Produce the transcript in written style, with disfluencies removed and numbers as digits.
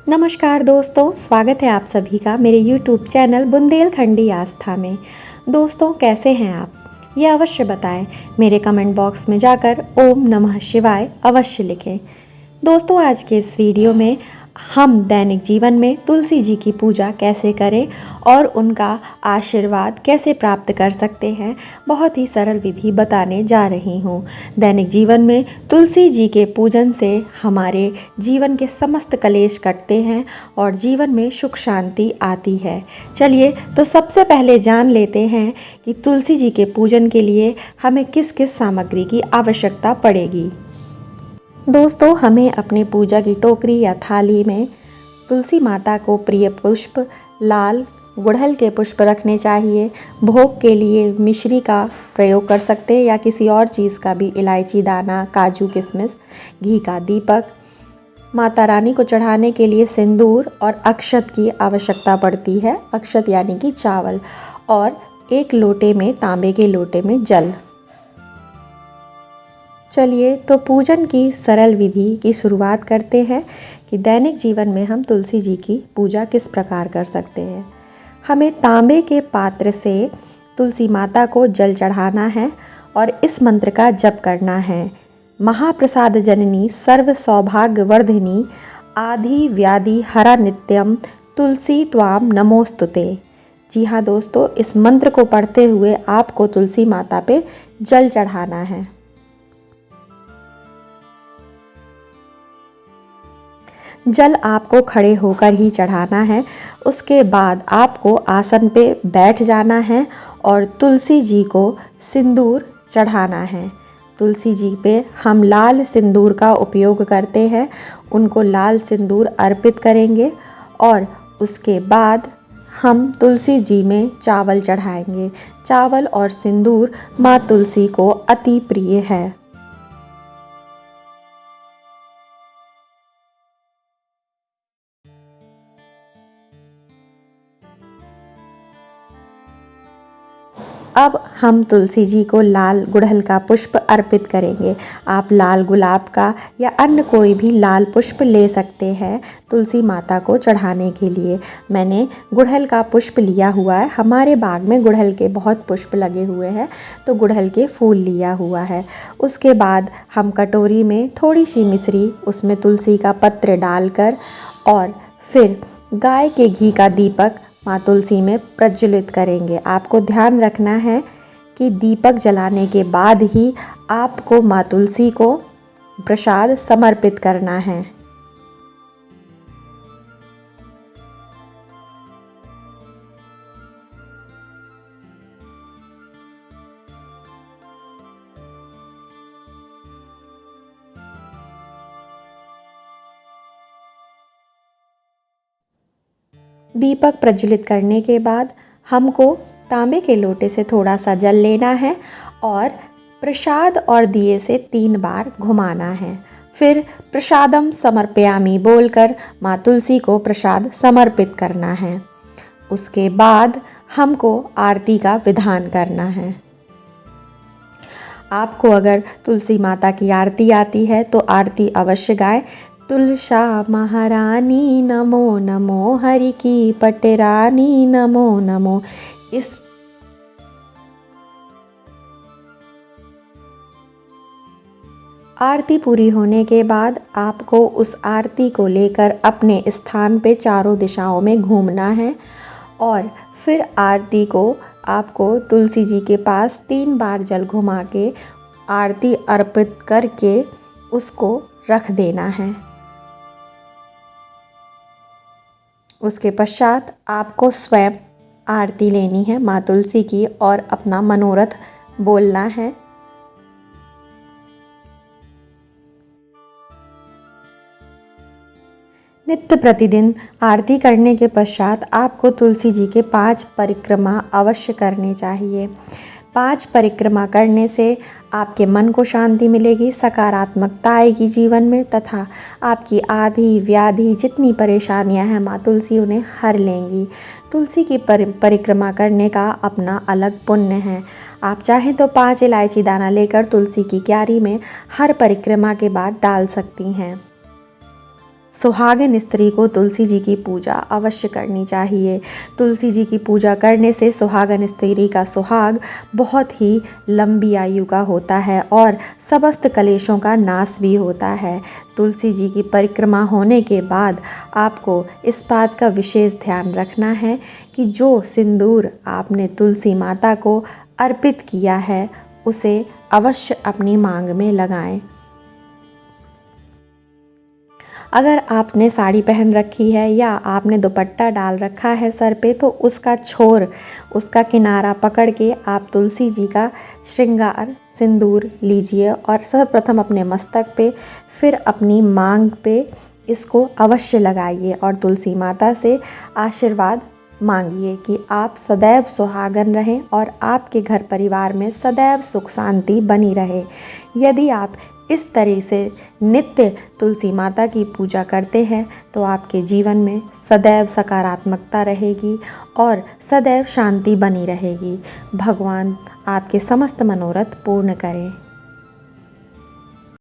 नमस्कार दोस्तों, स्वागत है आप सभी का मेरे YouTube चैनल बुंदेलखंडी आस्था में। दोस्तों, कैसे हैं आप? ये अवश्य बताएं। मेरे कमेंट बॉक्स में जाकर ओम नमः शिवाय अवश्य लिखें। दोस्तों, आज के इस वीडियो में हम दैनिक जीवन में तुलसी जी की पूजा कैसे करें और उनका आशीर्वाद कैसे प्राप्त कर सकते हैं, बहुत ही सरल विधि बताने जा रही हूँ। दैनिक जीवन में तुलसी जी के पूजन से हमारे जीवन के समस्त कलेश कटते हैं और जीवन में सुख शांति आती है। चलिए तो सबसे पहले जान लेते हैं कि तुलसी जी के पूजन के लिए हमें किस किस सामग्री की आवश्यकता पड़ेगी। दोस्तों, हमें अपने पूजा की टोकरी या थाली में तुलसी माता को प्रिय पुष्प लाल गुड़हल के पुष्प रखने चाहिए। भोग के लिए मिश्री का प्रयोग कर सकते हैं या किसी और चीज़ का भी, इलायची दाना, काजू किशमिश, घी का दीपक। माता रानी को चढ़ाने के लिए सिंदूर और अक्षत की आवश्यकता पड़ती है। अक्षत यानी कि चावल, और एक लोटे में, तांबे के लोटे में जल। चलिए तो पूजन की सरल विधि की शुरुआत करते हैं कि दैनिक जीवन में हम तुलसी जी की पूजा किस प्रकार कर सकते हैं। हमें तांबे के पात्र से तुलसी माता को जल चढ़ाना है और इस मंत्र का जप करना है। महाप्रसाद जननी सर्व सौभाग्य वर्धिनी आधि व्याधि हरा नित्यम तुलसी त्वाम नमोस्तुते। जी हाँ दोस्तों, इस मंत्र को पढ़ते हुए आपको तुलसी माता पे जल चढ़ाना है। जल आपको खड़े होकर ही चढ़ाना है। उसके बाद आपको आसन पे बैठ जाना है और तुलसी जी को सिंदूर चढ़ाना है। तुलसी जी पे हम लाल सिंदूर का उपयोग करते हैं। उनको लाल सिंदूर अर्पित करेंगे और उसके बाद हम तुलसी जी में चावल चढ़ाएंगे। चावल और सिंदूर माँ तुलसी को अति प्रिय है। अब हम तुलसी जी को लाल गुड़हल का पुष्प अर्पित करेंगे। आप लाल गुलाब का या अन्य कोई भी लाल पुष्प ले सकते हैं तुलसी माता को चढ़ाने के लिए। मैंने गुड़हल का पुष्प लिया हुआ है। हमारे बाग में गुड़हल के बहुत पुष्प लगे हुए हैं, तो गुड़हल के फूल लिया हुआ है। उसके बाद हम कटोरी में थोड़ी सी मिश्री, उसमें तुलसी का पत्र डालकर और फिर गाय के घी का दीपक माँ तुलसी में प्रज्वलित करेंगे। आपको ध्यान रखना है कि दीपक जलाने के बाद ही आपको माँ तुलसी को प्रसाद समर्पित करना है। दीपक प्रज्वलित करने के बाद हमको तांबे के लोटे से थोड़ा सा जल लेना है और प्रसाद और दिए से 3 बार घुमाना है। फिर प्रसादम समर्पयामि बोलकर माँ तुलसी को प्रसाद समर्पित करना है। उसके बाद हमको आरती का विधान करना है। आपको अगर तुलसी माता की आरती आती है तो आरती अवश्य गाएं। तुलसा महारानी नमो नमो, हरि की पटरानी नमो नमो। इस आरती पूरी होने के बाद आपको उस आरती को लेकर अपने स्थान पे चारों दिशाओं में घूमना है और फिर आरती को आपको तुलसी जी के पास 3 बार जल घुमा के आरती अर्पित करके उसको रख देना है। उसके पश्चात आपको स्वयं आरती लेनी है माँ तुलसी की और अपना मनोरथ बोलना है। नित्य प्रतिदिन आरती करने के पश्चात आपको तुलसी जी के 5 परिक्रमा अवश्य करने चाहिए। 5 परिक्रमा करने से आपके मन को शांति मिलेगी, सकारात्मकता आएगी जीवन में तथा आपकी आदि व्याधि जितनी परेशानियां हैं माँ तुलसी उन्हें हर लेंगी। तुलसी की परिक्रमा करने का अपना अलग पुण्य है। आप चाहें तो 5 इलायची दाना लेकर तुलसी की क्यारी में हर परिक्रमा के बाद डाल सकती हैं। सुहागिन स्त्री को तुलसी जी की पूजा अवश्य करनी चाहिए। तुलसी जी की पूजा करने से सुहागिन स्त्री का सुहाग बहुत ही लंबी आयु का होता है और समस्त कलेशों का नाश भी होता है। तुलसी जी की परिक्रमा होने के बाद आपको इस बात का विशेष ध्यान रखना है कि जो सिंदूर आपने तुलसी माता को अर्पित किया है उसे अवश्य अपनी मांग में लगाएं। अगर आपने साड़ी पहन रखी है या आपने दुपट्टा डाल रखा है सर पे, तो उसका छोर, उसका किनारा पकड़ के आप तुलसी जी का श्रृंगार सिंदूर लीजिए और सर्वप्रथम अपने मस्तक पे, फिर अपनी मांग पे इसको अवश्य लगाइए और तुलसी माता से आशीर्वाद मांगिए कि आप सदैव सुहागन रहें और आपके घर परिवार में सदैव सुख शांति बनी रहे। यदि आप इस तरह से नित्य तुलसी माता की पूजा करते हैं तो आपके जीवन में सदैव सकारात्मकता रहेगी और सदैव शांति बनी रहेगी। भगवान आपके समस्त मनोरथ पूर्ण करें।